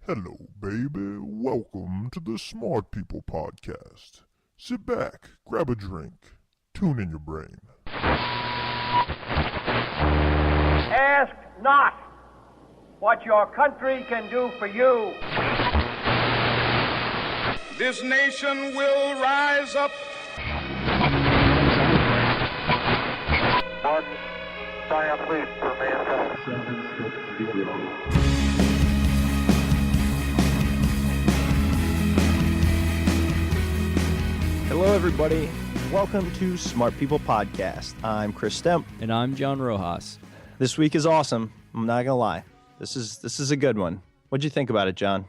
Hello, baby. Welcome to the Smart People Podcast. Sit back, grab a drink, tune in your brain. Ask not what your country can do for you. This nation will rise up. One giant leap for mankind. 760. Hello, everybody. Welcome to Smart People Podcast. I'm Chris Stemp. And I'm John Rojas. This week is awesome. I'm not going to lie. This is a good one. What'd you think about it, John?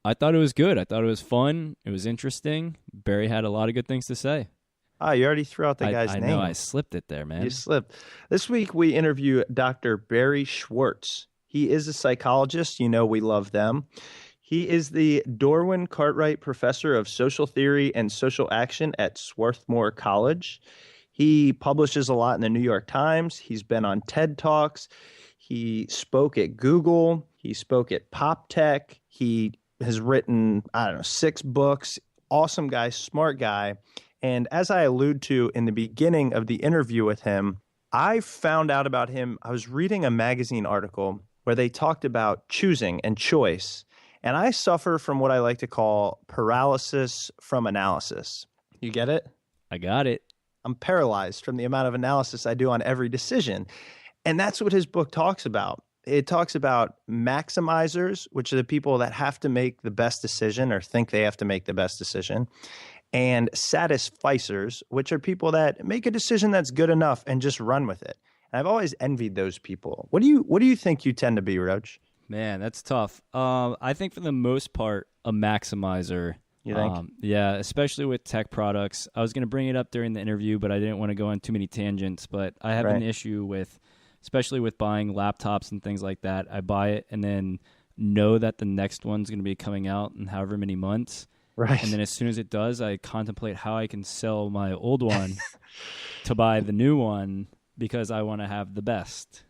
I thought it was good. I thought it was fun. It was interesting. Barry had a lot of good things to say. You already threw out the guy's name. I know. I slipped it there, man. You slipped. This week, we interview Dr. Barry Schwartz. He is a psychologist. You know we love them. He is the Dorwin Cartwright Professor of Social Theory and Social Action at Swarthmore College. He publishes a lot in the New York Times. He's been on TED Talks. He spoke at Google. He spoke at PopTech. He has written, 6 books. Awesome guy, smart guy. And as I allude to in the beginning of the interview with him, I found out about him. I was reading a magazine article where they talked about choosing and choice. And I suffer from what I like to call paralysis from analysis. You get it? I got it. I'm paralyzed from the amount of analysis I do on every decision. And that's what his book talks about. It talks about maximizers, which are the people that have to make the best decision or think they have to make the best decision, and satisficers, which are people that make a decision that's good enough and just run with it. And I've always envied those people. What do you think you tend to be, Roach? Man, that's tough. I think for the most part, a maximizer. You think? Yeah, especially with tech products. I was going to bring it up during the interview, but I didn't want to go on too many tangents. But I have an issue with, especially with buying laptops and things like that. I buy it and then know that the next one's going to be coming out in however many months. Right. And then as soon as it does, I contemplate how I can sell my old one to buy the new one because I want to have the best.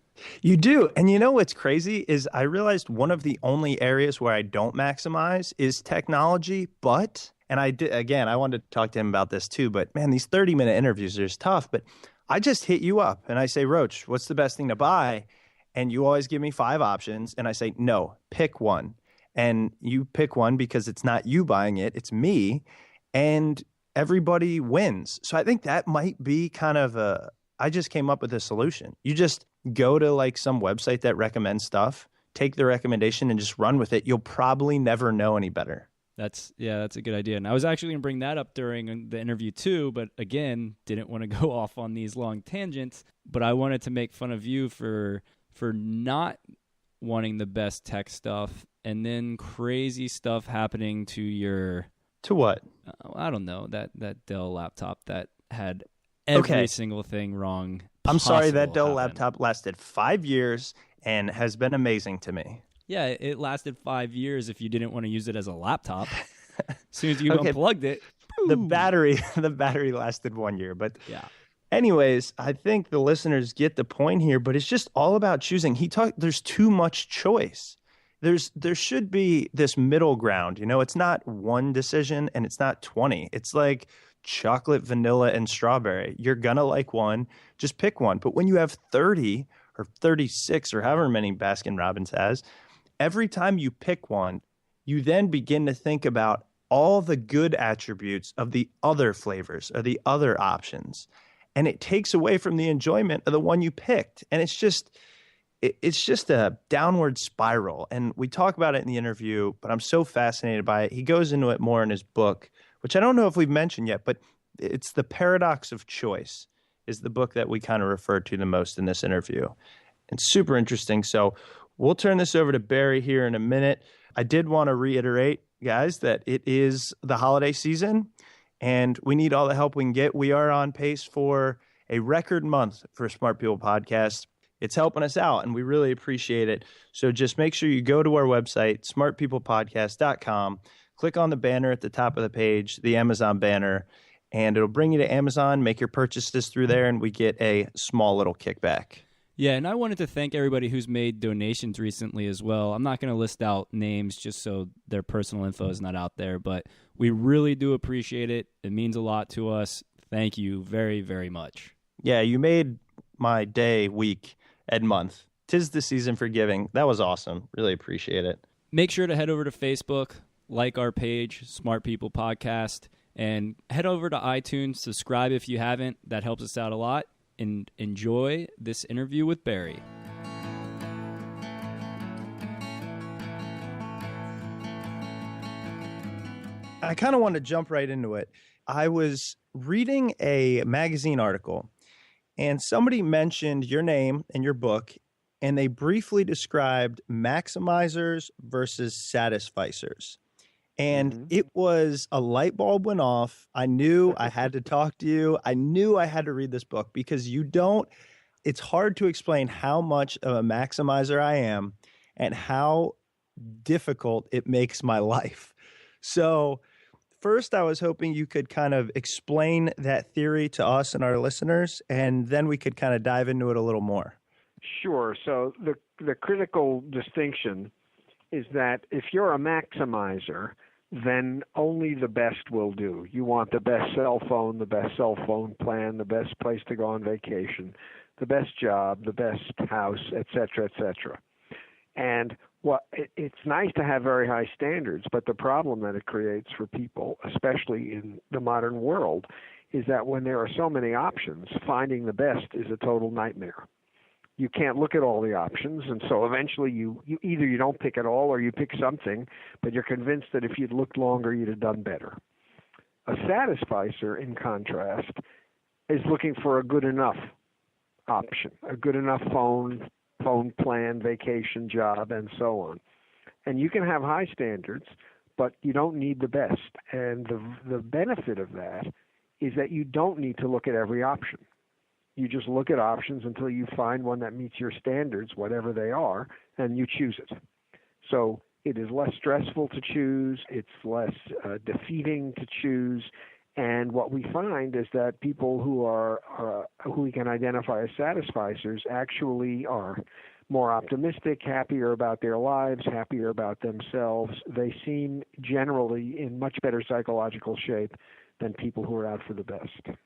You do. And you know what's crazy is I realized one of the only areas where I don't maximize is technology. And I did, again, I wanted to talk to him about this too, but man, these 30-minute interviews are just tough. But I just hit you up and I say, Roach, what's the best thing to buy? And you always give me 5 options. And I say, no, pick one. And you pick one because it's not you buying it, it's me. And everybody wins. So I think that might be kind of I just came up with a solution. You just go to like some website that recommends stuff, take the recommendation and just run with it. You'll probably never know any better. That's a good idea. And I was actually going to bring that up during the interview too, but again, didn't want to go off on these long tangents, but I wanted to make fun of you for not wanting the best tech stuff and then crazy stuff happening to your... To what? I don't know, that Dell laptop that had every single thing wrong. I'm sorry, that Dell laptop lasted 5 years and has been amazing to me. Yeah, it lasted 5 years if you didn't want to use it as a laptop. As soon as you unplugged it, boom. The battery lasted 1 year. But yeah. Anyways, I think the listeners get the point here, but it's just all about choosing. There's too much choice. There should be this middle ground. You know, it's not one decision and it's not 20. It's like chocolate, vanilla, and strawberry. You're going to like one, just pick one. But when you have 30 or 36 or however many Baskin-Robbins has, every time you pick one, you then begin to think about all the good attributes of the other flavors or the other options. And it takes away from the enjoyment of the one you picked. And it's just a downward spiral. And we talk about it in the interview, but I'm so fascinated by it. He goes into it more in his book, which I don't know if we've mentioned yet, but it's The Paradox of Choice is the book that we kind of refer to the most in this interview. And super interesting. So we'll turn this over to Barry here in a minute. I did want to reiterate, guys, that it is the holiday season and we need all the help we can get. We are on pace for a record month for Smart People Podcast. It's helping us out, and we really appreciate it. So just make sure you go to our website, smartpeoplepodcast.com, click on the banner at the top of the page, the Amazon banner, and it'll bring you to Amazon. Make your purchases through there, and we get a small little kickback. Yeah, and I wanted to thank everybody who's made donations recently as well. I'm not going to list out names just so their personal info is not out there, but we really do appreciate it. It means a lot to us. Thank you very, very much. Yeah, you made my day, week, and month. 'Tis the season for giving. That was awesome. Really appreciate it. Make sure to head over to Facebook, like our page, Smart People Podcast, and head over to iTunes, subscribe if you haven't. That helps us out a lot. And enjoy this interview with Barry. I kind of want to jump right into it. I was reading a magazine article, and somebody mentioned your name in your book, and they briefly described maximizers versus satisficers. And it was a light bulb went off. I knew I had to talk to you. I knew I had to read this book because it's hard to explain how much of a maximizer I am and how difficult it makes my life. So first, I was hoping you could kind of explain that theory to us and our listeners, and then we could kind of dive into it a little more. Sure. So the critical distinction is that if you're a maximizer, then only the best will do. You want the best cell phone plan, the best place to go on vacation, the best job, the best house, et cetera, et cetera. And it's nice to have very high standards, but the problem that it creates for people, especially in the modern world, is that when there are so many options, finding the best is a total nightmare. You can't look at all the options, and so eventually you either you don't pick at all or you pick something, but you're convinced that if you'd looked longer, you'd have done better. A satisficer, in contrast, is looking for a good enough option, a good enough phone plan, vacation, job, and so on. And you can have high standards, but you don't need the best. And the benefit of that is that you don't need to look at every option. You just look at options until you find one that meets your standards, whatever they are, and you choose it. So it is less stressful to choose. It's less defeating to choose. And what we find is that people who we can identify as satisficers actually are more optimistic, happier about their lives, happier about themselves. They seem generally in much better psychological shape than people who are out for the best.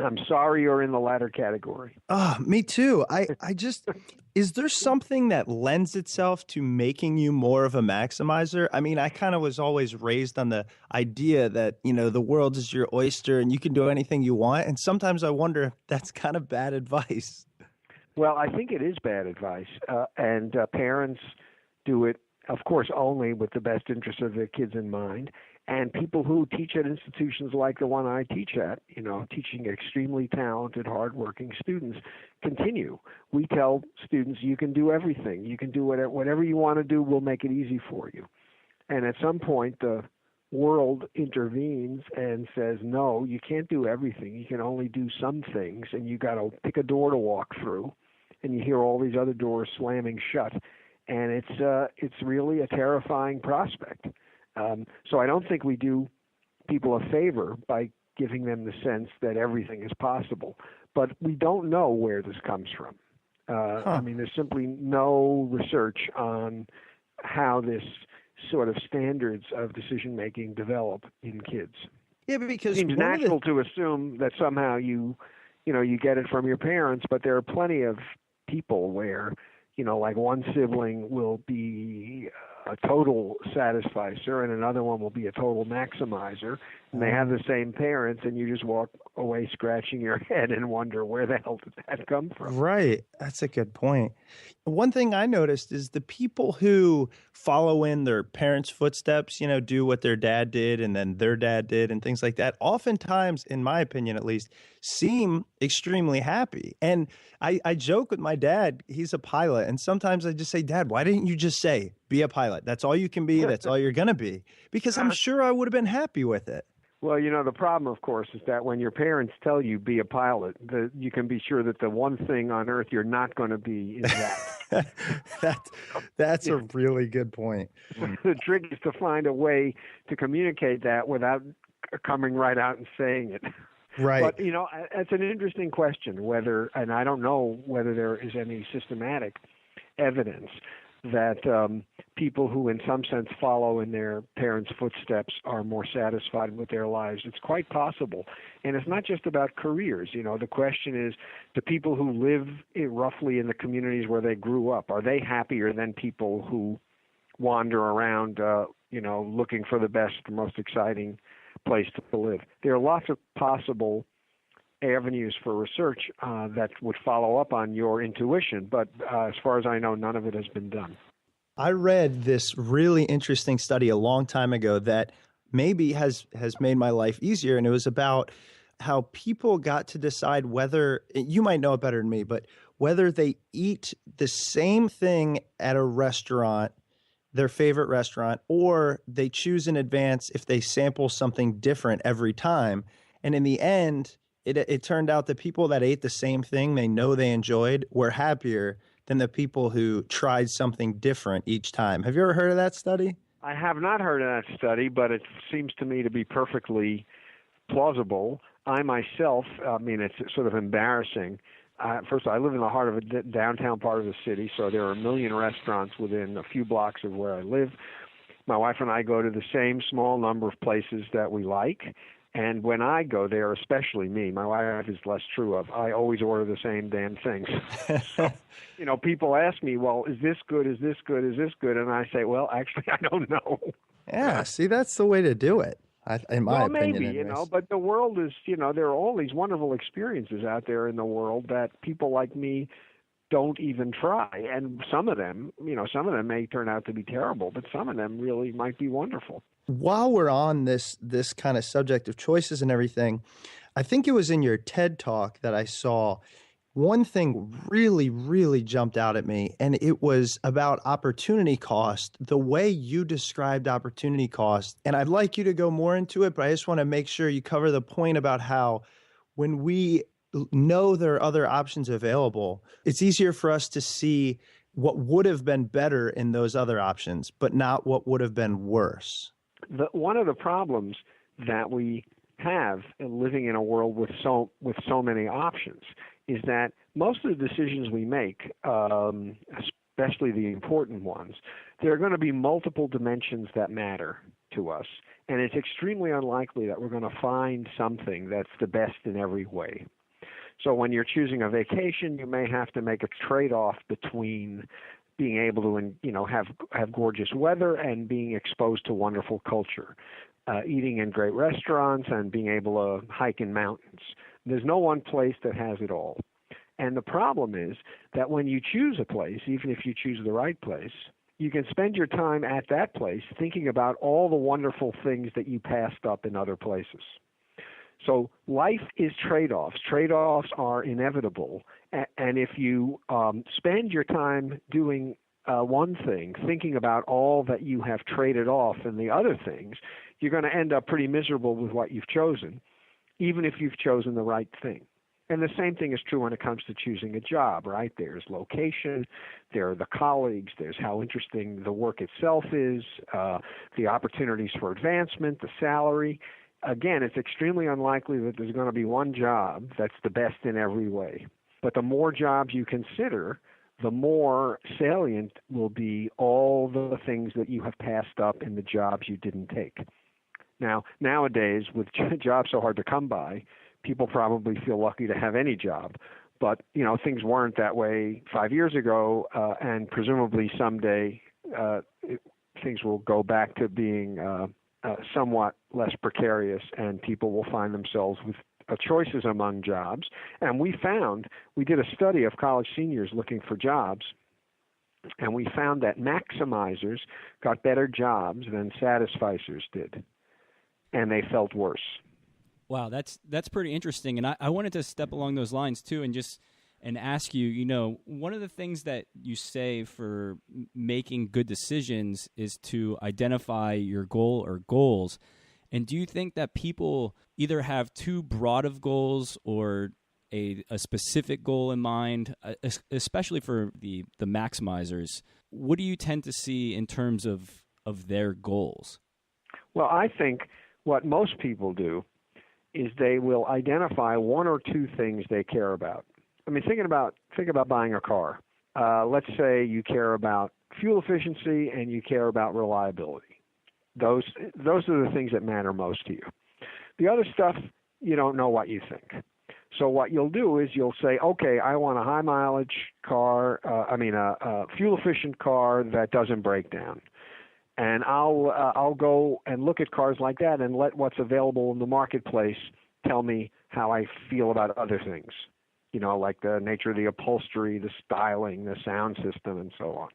I'm sorry you're in the latter category. Me too. I just, is there something that lends itself to making you more of a maximizer? I mean, I kind of was always raised on the idea that, the world is your oyster and you can do anything you want. And sometimes I wonder if that's kind of bad advice. Well, I think it is bad advice. And parents do it, of course, only with the best interest of their kids in mind. And people who teach at institutions like the one I teach at, teaching extremely talented, hardworking students, continue. We tell students, you can do everything. You can do whatever you want to do. We'll make it easy for you. And at some point, the world intervenes and says, no, you can't do everything. You can only do some things, and you got to pick a door to walk through. And you hear all these other doors slamming shut. And it's really a terrifying prospect. So I don't think we do people a favor by giving them the sense that everything is possible. But we don't know where this comes from. I mean, there's simply no research on how this sort of standards of decision-making develop in kids. Yeah, but because it seems natural to assume that somehow you get it from your parents, but there are plenty of people where, like one sibling will be a total satisficer and another one will be a total maximizer, and they have the same parents, and you just walk away scratching your head and wonder where the hell did that come from? Right. That's a good point. One thing I noticed is the people who follow in their parents' footsteps, do what their dad did and then their dad did and things like that, oftentimes, in my opinion at least, seem extremely happy. And I joke with my dad, he's a pilot, and sometimes I just say, Dad, why didn't you just say, be a pilot? That's all you can be. That's all you're going to be. Because I'm sure I would have been happy with it. Well, the problem, of course, is that when your parents tell you be a pilot, you can be sure that the one thing on earth you're not going to be is that. That's a really good point. The trick is to find a way to communicate that without coming right out and saying it. Right. But, it's an interesting question whether, and I don't know whether there is any systematic evidence that people who in some sense follow in their parents' footsteps are more satisfied with their lives. It's quite possible. And it's not just about careers. The question is, the people who live roughly in the communities where they grew up, are they happier than people who wander around, looking for the best, most exciting place to live? There are lots of possible avenues for research that would follow up on your intuition, but as far as I know, none of it has been done. I read this really interesting study a long time ago that maybe has made my life easier, and it was about how people got to decide whether, you might know it better than me, but whether they eat the same thing at a restaurant, their favorite restaurant, or they choose in advance if they sample something different every time. And in the end, it turned out that people that ate the same thing they know they enjoyed were happier than the people who tried something different each time. Have you ever heard of that study? I have not heard of that study, but it seems to me to be perfectly plausible. I myself, it's sort of embarrassing. First of all, I live in the heart of a downtown part of the city, so there are a million restaurants within a few blocks of where I live. My wife and I go to the same small number of places that we like. And when I go there, especially me, my wife is less true of, I always order the same damn things. So, people ask me, well, is this good? Is this good? Is this good? And I say, well, actually, I don't know. Yeah, see, that's the way to do it, in my opinion. Maybe, but the world is, there are all these wonderful experiences out there in the world that people like me don't even try. And some of them may turn out to be terrible, but some of them really might be wonderful. While we're on this kind of subject of choices and everything, I think it was in your TED Talk that I saw one thing really, really jumped out at me, and it was about opportunity cost, the way you described opportunity cost. And I'd like you to go more into it, but I just want to make sure you cover the point about how when we know there are other options available, it's easier for us to see what would have been better in those other options, but not what would have been worse. One of the problems that we have in living in a world with so many options is that most of the decisions we make, especially the important ones, there are going to be multiple dimensions that matter to us, and it's extremely unlikely that we're going to find something that's the best in every way. So when you're choosing a vacation, you may have to make a trade-off between being able to, have gorgeous weather and being exposed to wonderful culture, eating in great restaurants and being able to hike in mountains. There's no one place that has it all. And the problem is that when you choose a place, even if you choose the right place, you can spend your time at that place thinking about all the wonderful things that you passed up in other places. So life is trade-offs. Trade-offs are inevitable. And if you spend your time doing one thing, thinking about all that you have traded off and the other things, you're going to end up pretty miserable with what you've chosen, even if you've chosen the right thing. And the same thing is true when it comes to choosing a job, right? There's location, there are the colleagues, there's how interesting the work itself is, the opportunities for advancement, the salary. Again, it's extremely unlikely that there's going to be one job that's the best in every way. But the more jobs you consider, the more salient will be all the things that you have passed up in the jobs you didn't take. Now, nowadays, with jobs so hard to come by, people probably feel lucky to have any job. But, things weren't that way 5 years ago, and presumably someday things will go back to being somewhat less precarious, and people will find themselves with choices among jobs. And we did a study of college seniors looking for jobs, and we found that maximizers got better jobs than satisficers did, and they felt worse. Wow, that's pretty interesting. And I wanted to step along those lines too and ask you, one of the things that you say for making good decisions is to identify your goal or goals. And do you think that people either have too broad of goals or a specific goal in mind, especially for the maximizers? What do you tend to see in terms of their goals? Well, I think what most people do is they will identify one or two things they care about. I mean, think about buying a car. Let's say you care about fuel efficiency and you care about reliability. Those are the things that matter most to you. The other stuff, you don't know what you think. So what you'll do is you'll say, okay, I want a high mileage car, a fuel efficient car that doesn't break down. And I'll go and look at cars like that and let what's available in the marketplace tell me how I feel about other things, like the nature of the upholstery, the styling, the sound system, and so on.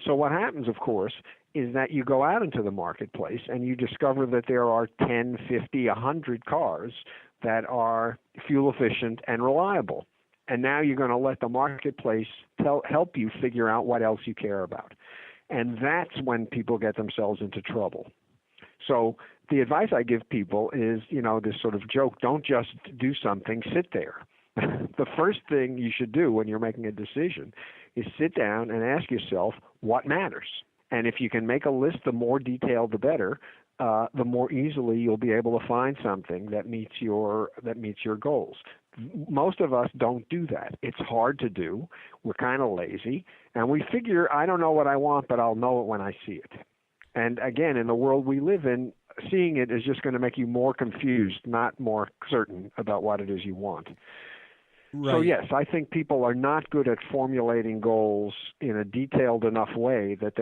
So what happens, of course, is that you go out into the marketplace and you discover that there are 10, 50, 100 cars that are fuel efficient and reliable. And now you're going to let the marketplace help you figure out what else you care about. And that's when people get themselves into trouble. So the advice I give people is, this sort of joke, don't just do something, sit there. The first thing you should do when you're making a decision is sit down and ask yourself what matters. And if you can make a list, the more detailed, the better. The more easily you'll be able to find something that meets your goals. Most of us don't do that. It's hard to do. We're kind of lazy, and we figure, I don't know what I want, but I'll know it when I see it. And again, in the world we live in, seeing it is just going to make you more confused, not more certain about what it is you want. Right. So yes, I think people are not good at formulating goals in a detailed enough way that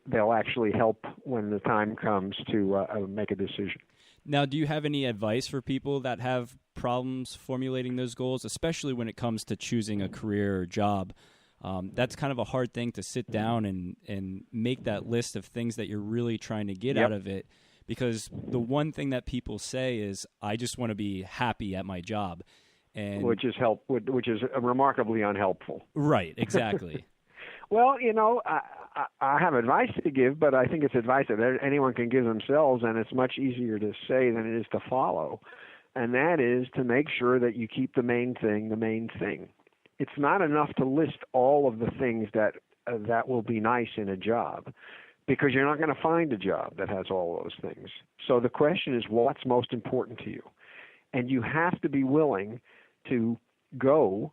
they'll actually help when the time comes to make a decision. Now, do you have any advice for people that have problems formulating those goals, especially when it comes to choosing a career or job? That's kind of a hard thing to sit down and make that list of things that you're really trying to get out of it, because the one thing that people say is, I just want to be happy at my job. And which is remarkably unhelpful. Right, exactly. Well, I have advice to give, but I think it's advice that anyone can give themselves, and it's much easier to say than it is to follow. And that is to make sure that you keep the main thing the main thing. It's not enough to list all of the things that will be nice in a job, because you're not going to find a job that has all those things. So the question is, what's most important to you? And you have to be willing to go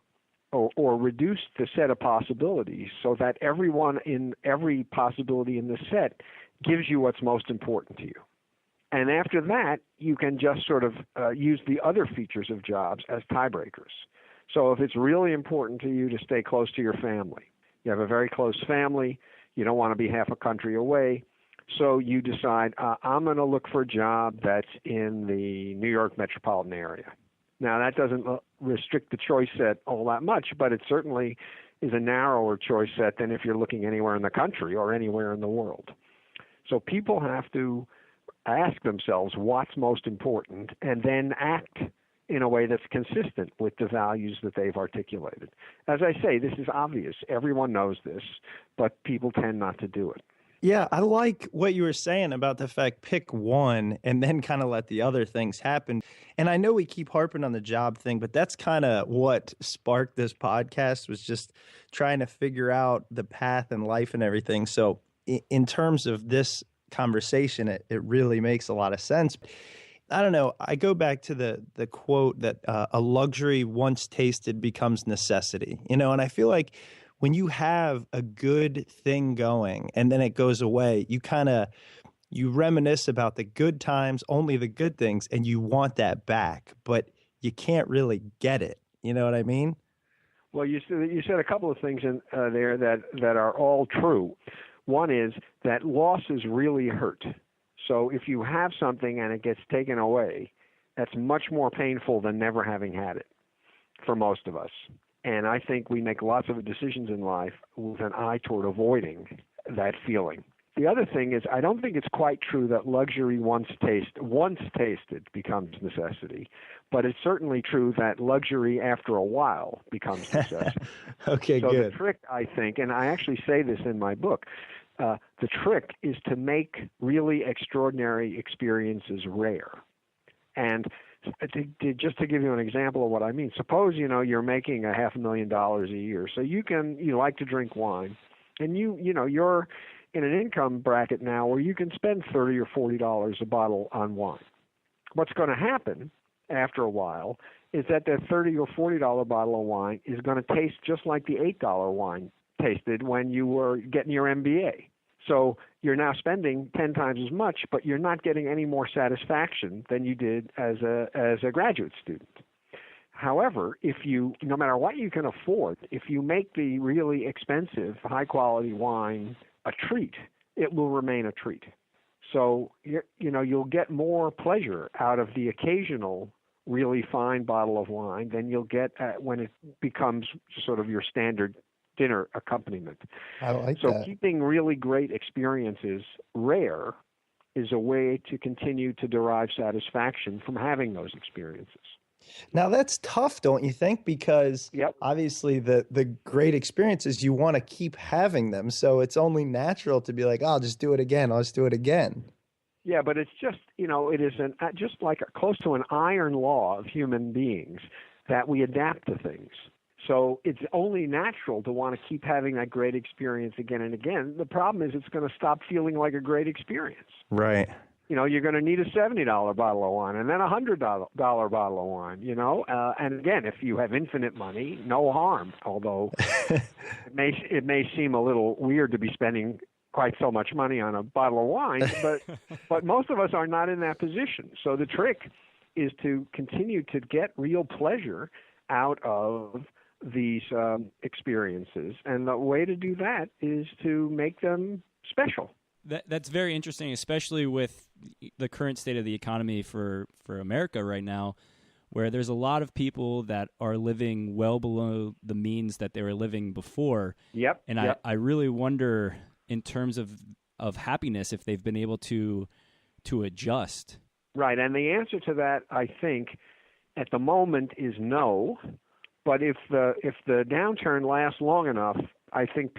or reduce the set of possibilities so that everyone in every possibility in the set gives you what's most important to you. And after that, you can just sort of use the other features of jobs as tiebreakers. So if it's really important to you to stay close to your family, you have a very close family, you don't want to be half a country away, so you decide, I'm going to look for a job that's in the New York metropolitan area. Now, that doesn't restrict the choice set all that much, but it certainly is a narrower choice set than if you're looking anywhere in the country or anywhere in the world. So people have to ask themselves what's most important and then act in a way that's consistent with the values that they've articulated. As I say, this is obvious. Everyone knows this, but people tend not to do it. Yeah, I like what you were saying about the fact pick one and then kind of let the other things happen. And I know we keep harping on the job thing, but that's kind of what sparked this podcast, was just trying to figure out the path in life and everything. So in terms of this conversation, it really makes a lot of sense. I don't know. I go back to the quote that a luxury once tasted becomes necessity, and I feel like when you have a good thing going and then it goes away, you reminisce about the good times, only the good things, and you want that back, but you can't really get it. You know what I mean? Well, you said a couple of things in there that are all true. One is that losses really hurt. So if you have something and it gets taken away, that's much more painful than never having had it for most of us. And I think we make lots of decisions in life with an eye toward avoiding that feeling. The other thing is, I don't think it's quite true that luxury once tasted becomes necessity, but it's certainly true that luxury after a while becomes necessity. Okay, so good. The trick, I think, and I actually say this in my book, the trick is to make really extraordinary experiences rare. And just to give you an example of what I mean, suppose you're making $500,000 a year, so you like to drink wine, and you're in an income bracket now where you can spend $30 or $40 a bottle on wine. What's going to happen after a while is that the $30 or $40 bottle of wine is going to taste just like the $8 wine tasted when you were getting your MBA. So you're now spending 10 times as much, but you're not getting any more satisfaction than you did as a graduate student. However, no matter what you can afford, if you make the really expensive, high-quality wine a treat, it will remain a treat. So you'll get more pleasure out of the occasional really fine bottle of wine than you'll get when it becomes sort of your standard dinner accompaniment. I like so that. Keeping really great experiences rare is a way to continue to derive satisfaction from having those experiences. Now that's tough, don't you think? Because obviously the great experiences, you want to keep having them. So it's only natural to be like, I'll just do it again. I'll just do it again. Yeah, but it's just, it is just like close to an iron law of human beings that we adapt to things. So it's only natural to want to keep having that great experience again and again. The problem is it's going to stop feeling like a great experience. Right. You're going to need a $70 bottle of wine and then a $100 bottle of wine, and again, if you have infinite money, no harm, although it may seem a little weird to be spending quite so much money on a bottle of wine, but most of us are not in that position. So the trick is to continue to get real pleasure out of these experiences, and the way to do that is to make them special. That's very interesting, especially with the current state of the economy for America right now, where there's a lot of people that are living well below the means that they were living before. Yep. And I really wonder, in terms of happiness, if they've been able to adjust. Right, and the answer to that, I think, at the moment is no. But if the downturn lasts long enough, I think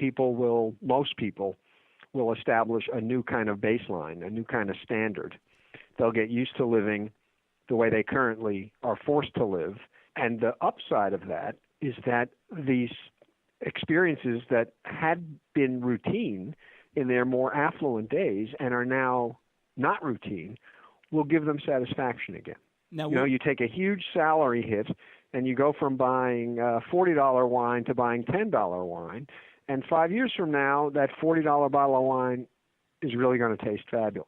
most people will establish a new kind of baseline, a new kind of standard. They'll get used to living the way they currently are forced to live. And the upside of that is that these experiences that had been routine in their more affluent days and are now not routine will give them satisfaction again. Now, you take a huge salary hit and you go from buying $40 wine to buying $10 wine, and 5 years from now, that $40 bottle of wine is really going to taste fabulous.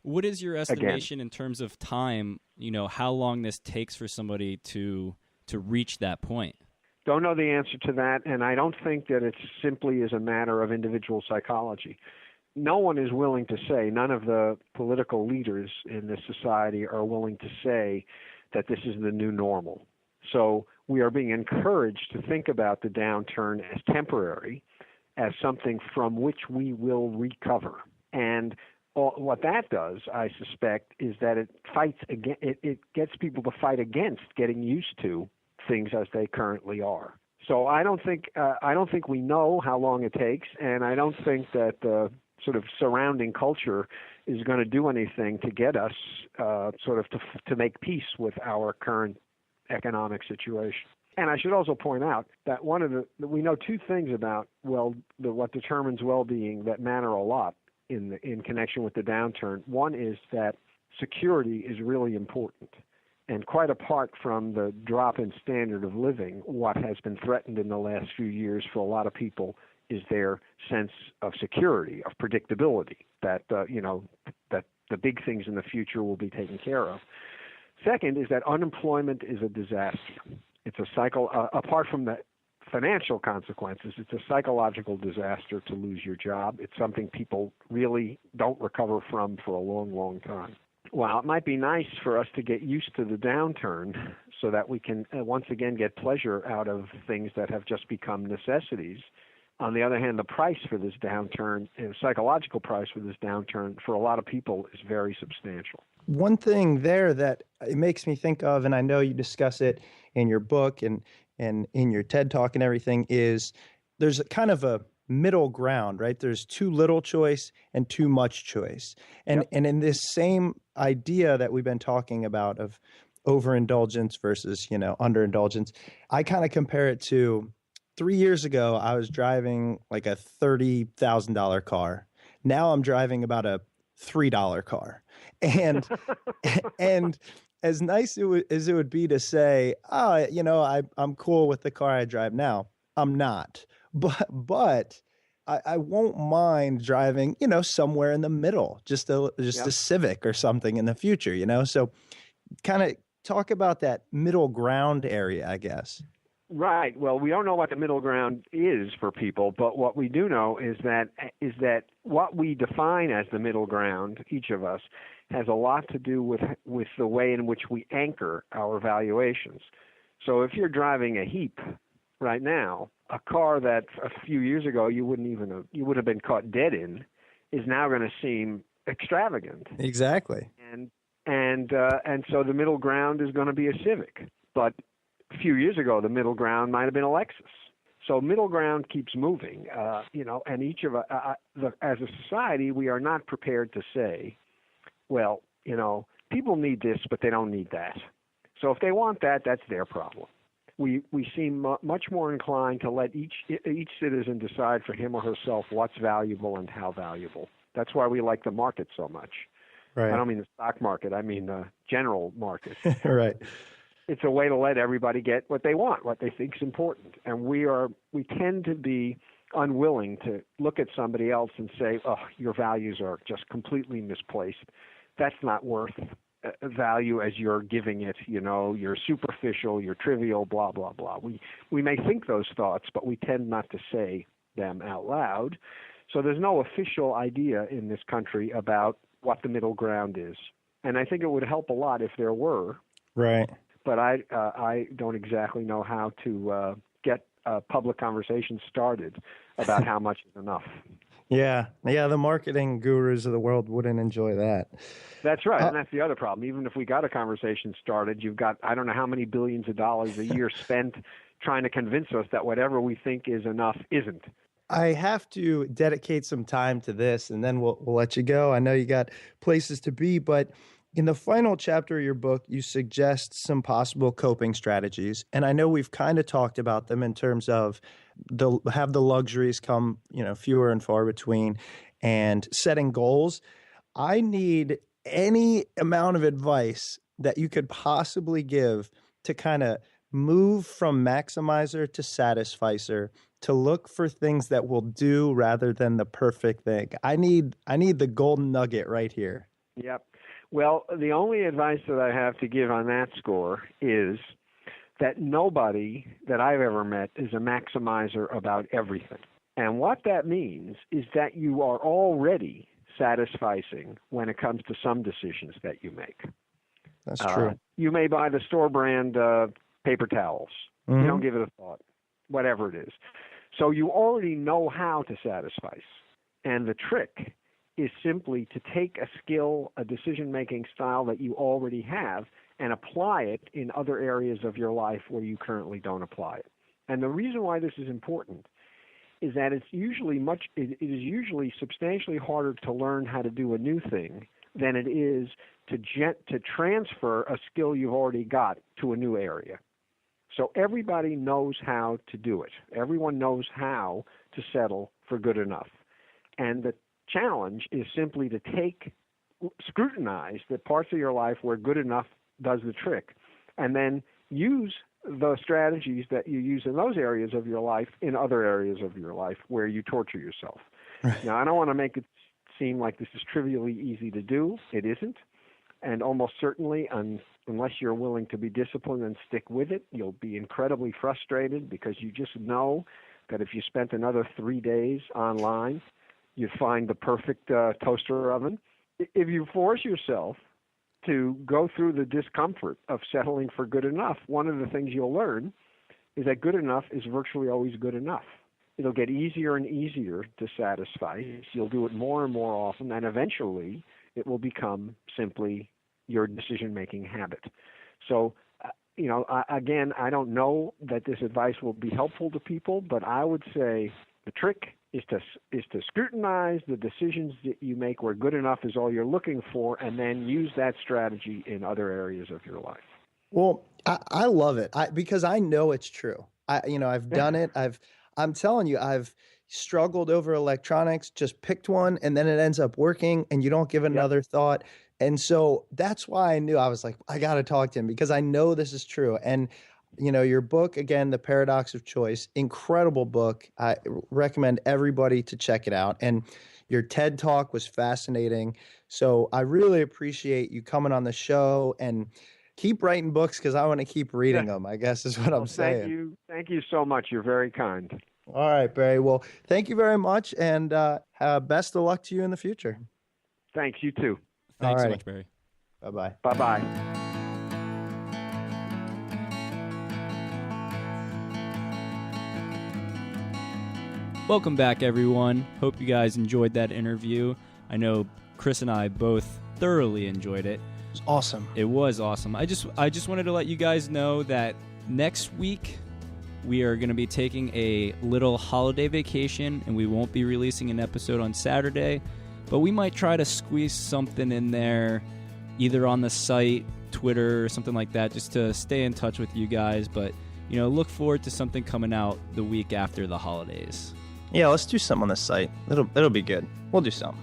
What is your estimation in terms of time, how long this takes for somebody to reach that point? Don't know the answer to that, and I don't think that it's simply as a matter of individual psychology. No one is willing to say, none of the political leaders in this society are willing to say that this is the new normal. So we are being encouraged to think about the downturn as temporary, as something from which we will recover. And what that does, I suspect, is that it gets people to fight against getting used to things as they currently are. So I don't think we know how long it takes, and I don't think that the sort of surrounding culture is going to do anything to get us to make peace with our current economic situation. And I should also point out that we know two things about what determines well-being that matter a lot in connection with the downturn. One is that security is really important. And quite apart from the drop in standard of living, what has been threatened in the last few years for a lot of people is their sense of security, of predictability, that the big things in the future will be taken care of. Second is that unemployment is a disaster. It's a cycle, apart from the financial consequences, it's a psychological disaster to lose your job. It's something people really don't recover from for a long, long time. While it might be nice for us to get used to the downturn so that we can once again get pleasure out of things that have just become necessities, on the other hand, the price for this downturn, the psychological price for this downturn, for a lot of people is very substantial. One thing there that it makes me think of, and I know you discuss it in your book and in your TED Talk and everything, is there's kind of a middle ground, right? There's too little choice and too much choice. And in this same idea that we've been talking about of overindulgence versus, underindulgence, I kind of compare it to 3 years ago, I was driving like a $30,000 car. Now I'm driving about a $3 car. And as nice as it would be to say, oh, I'm cool with the car I drive now. I'm not, but I won't mind driving, somewhere in the middle, just a Civic or something in the future, So kind of talk about that middle ground area, I guess. Right. Well, we don't know what the middle ground is for people, but what we do know is that what we define as the middle ground, each of us, has a lot to do with the way in which we anchor our valuations. So if you're driving a Heap right now, a car that a few years ago you would have been caught dead in, is now going to seem extravagant. Exactly. And so the middle ground is going to be a Civic, but a few years ago the middle ground might have been a Lexus. So middle ground keeps moving, and each of us, as a society, we are not prepared to say, well, people need this, but they don't need that. So if they want that, that's their problem. We seem much more inclined to let each citizen decide for him or herself what's valuable and how valuable. That's why we like the market so much. Right. I don't mean the stock market. I mean the general market. Right. It's a way to let everybody get what they want, what they think is important. And we tend to be unwilling to look at somebody else and say, oh, your values are just completely misplaced. That's not worth value as you're giving it, you're superficial, you're trivial, blah, blah, blah. We may think those thoughts, but we tend not to say them out loud. So there's no official idea in this country about what the middle ground is. And I think it would help a lot if there were. Right. But I don't exactly know how to get a public conversation started about how much is enough. Yeah, the marketing gurus of the world wouldn't enjoy that. That's right, and that's the other problem. Even if we got a conversation started, you've got I don't know how many billions of dollars a year spent trying to convince us that whatever we think is enough isn't. I have to dedicate some time to this, and then we'll let you go. I know you got places to be, but in the final chapter of your book, you suggest some possible coping strategies, and I know we've kind of talked about them in terms of have the luxuries come, fewer and far between, and setting goals. I need any amount of advice that you could possibly give to kind of move from maximizer to satisficer, to look for things that will do rather than the perfect thing. I need the golden nugget right here. Yep. Well, the only advice that I have to give on that score is that nobody that I've ever met is a maximizer about everything. And what that means is that you are already satisficing when it comes to some decisions that you make. That's true. You may buy the store brand paper towels. Mm-hmm. You don't give it a thought, whatever it is. So you already know how to satisfice. And the trick is simply to take a skill, a decision-making style that you already have, and apply it in other areas of your life where you currently don't apply it. And the reason why this is important is that it is usually substantially harder to learn how to do a new thing than it is to transfer a skill you've already got to a new area. So everybody knows how to do it. Everyone knows how to settle for good enough. And the challenge is simply to scrutinize the parts of your life where good enough does the trick, and then use the strategies that you use in those areas of your life in other areas of your life where you torture yourself. Right. Now, I don't want to make it seem like this is trivially easy to do. It isn't. And almost certainly, unless you're willing to be disciplined and stick with it, you'll be incredibly frustrated because you just know that if you spent another 3 days online, you'd find the perfect toaster oven. If you force yourself to go through the discomfort of settling for good enough, one of the things you'll learn is that good enough is virtually always good enough. It'll get easier and easier to satisfy. You'll do it more and more often, and eventually it will become simply your decision-making habit. So, again, I don't know that this advice will be helpful to people, but I would say the trick is to scrutinize the decisions that you make where good enough is all you're looking for, and then use that strategy in other areas of your life. Well, I love it because I know it's true. I've done it. I'm telling you, I've struggled over electronics, just picked one, and then it ends up working, and you don't give it another thought. And so that's why I knew, I was like, I got to talk to him, because I know this is true. And, you know, your book, again, The Paradox of Choice, incredible book. I recommend everybody to check it out. And your TED Talk was fascinating. So I really appreciate you coming on the show, and keep writing books, because I want to keep reading them, I guess is what I'm saying. Thank you so much. You're very kind. All right, Barry. Well, thank you very much, and best of luck to you in the future. Thanks. You too. Thanks so much, Barry. Bye-bye. Bye-bye. Welcome back, everyone. Hope you guys enjoyed that interview. I know Chris and I both thoroughly enjoyed it. It was awesome. It was awesome. I just wanted to let you guys know that next week we are going to be taking a little holiday vacation, and we won't be releasing an episode on Saturday, but we might try to squeeze something in there, either on the site, Twitter, or something like that, just to stay in touch with you guys. But, you know, look forward to something coming out the week after the holidays. Yeah, let's do something on the site. It'll be good. We'll do something.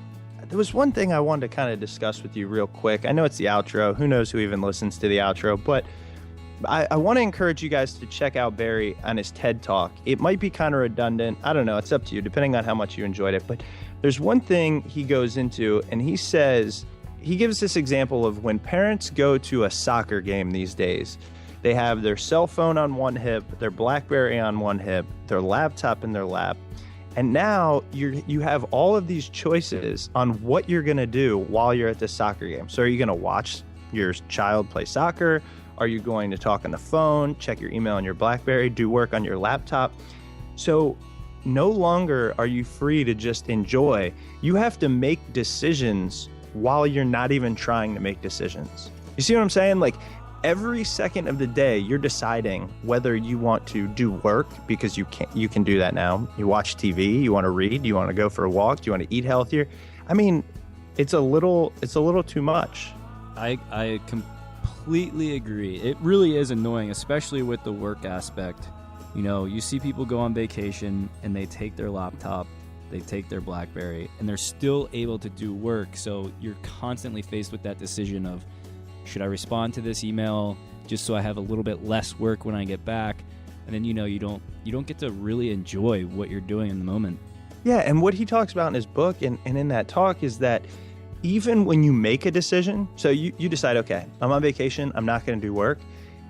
There was one thing I wanted to kind of discuss with you real quick. I know it's the outro. Who knows who even listens to the outro, but I want to encourage you guys to check out Barry on his TED Talk. It might be kind of redundant. I don't know. It's up to you, depending on how much you enjoyed it. But there's one thing he goes into, and he says, he gives this example of when parents go to a soccer game these days. They have their cell phone on one hip, their BlackBerry on one hip, their laptop in their lap. And now you have all of these choices on what you're going to do while you're at this soccer game. So are you going to watch your child play soccer? Are you going to talk on the phone, check your email on your BlackBerry, do work on your laptop? So no longer are you free to just enjoy. You have to make decisions while you're not even trying to make decisions. You see what I'm saying? Like every second of the day, you're deciding whether you want to do work, because you can do that now. You watch TV, you want to read, you want to go for a walk, do you want to eat healthier? I mean, it's a little too much. I completely agree. It really is annoying, especially with the work aspect. You know, you see people go on vacation and they take their laptop, they take their BlackBerry, and they're still able to do work. So you're constantly faced with that decision of, should I respond to this email just so I have a little bit less work when I get back? And then, you know, you don't get to really enjoy what you're doing in the moment. Yeah, and what he talks about in his book and in that talk is that even when you make a decision, so you decide, okay, I'm on vacation, I'm not going to do work,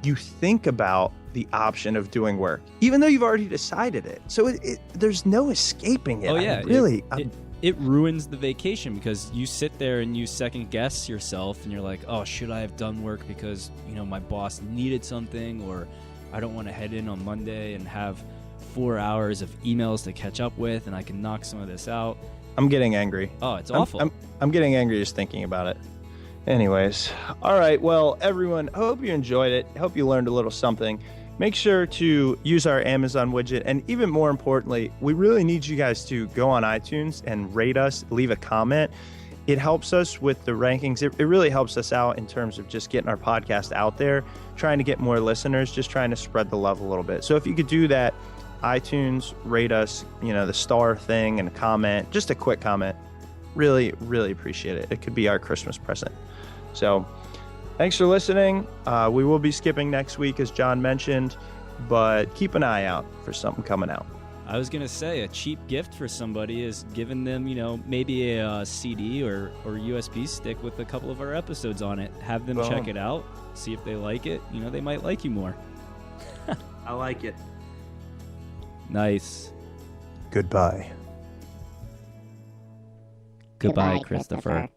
you think about the option of doing work, even though you've already decided it. So there's no escaping it. Oh, yeah. It ruins the vacation, because you sit there and you second guess yourself, and you're like, oh, should I have done work because, you know, my boss needed something, or I don't want to head in on Monday and have 4 hours of emails to catch up with, and I can knock some of this out. I'm getting angry. Oh, it's awful. I'm getting angry just thinking about it. Anyways, all right. Well, everyone, I hope you enjoyed it. I hope you learned a little something. Make sure to use our Amazon widget. And even more importantly, we really need you guys to go on iTunes and rate us, leave a comment. It helps us with the rankings. It really helps us out in terms of just getting our podcast out there, trying to get more listeners, just trying to spread the love a little bit. So if you could do that, iTunes, rate us, you know, the star thing, and a comment, just a quick comment. Really, really appreciate it. It could be our Christmas present. So thanks for listening. We will be skipping next week, as John mentioned, but keep an eye out for something coming out. I was going to say, a cheap gift for somebody is giving them, you know, maybe a CD or USB stick with a couple of our episodes on it. Have them check it out, see if they like it. You know, they might like you more. I like it. Nice. Goodbye. Goodbye, Christopher.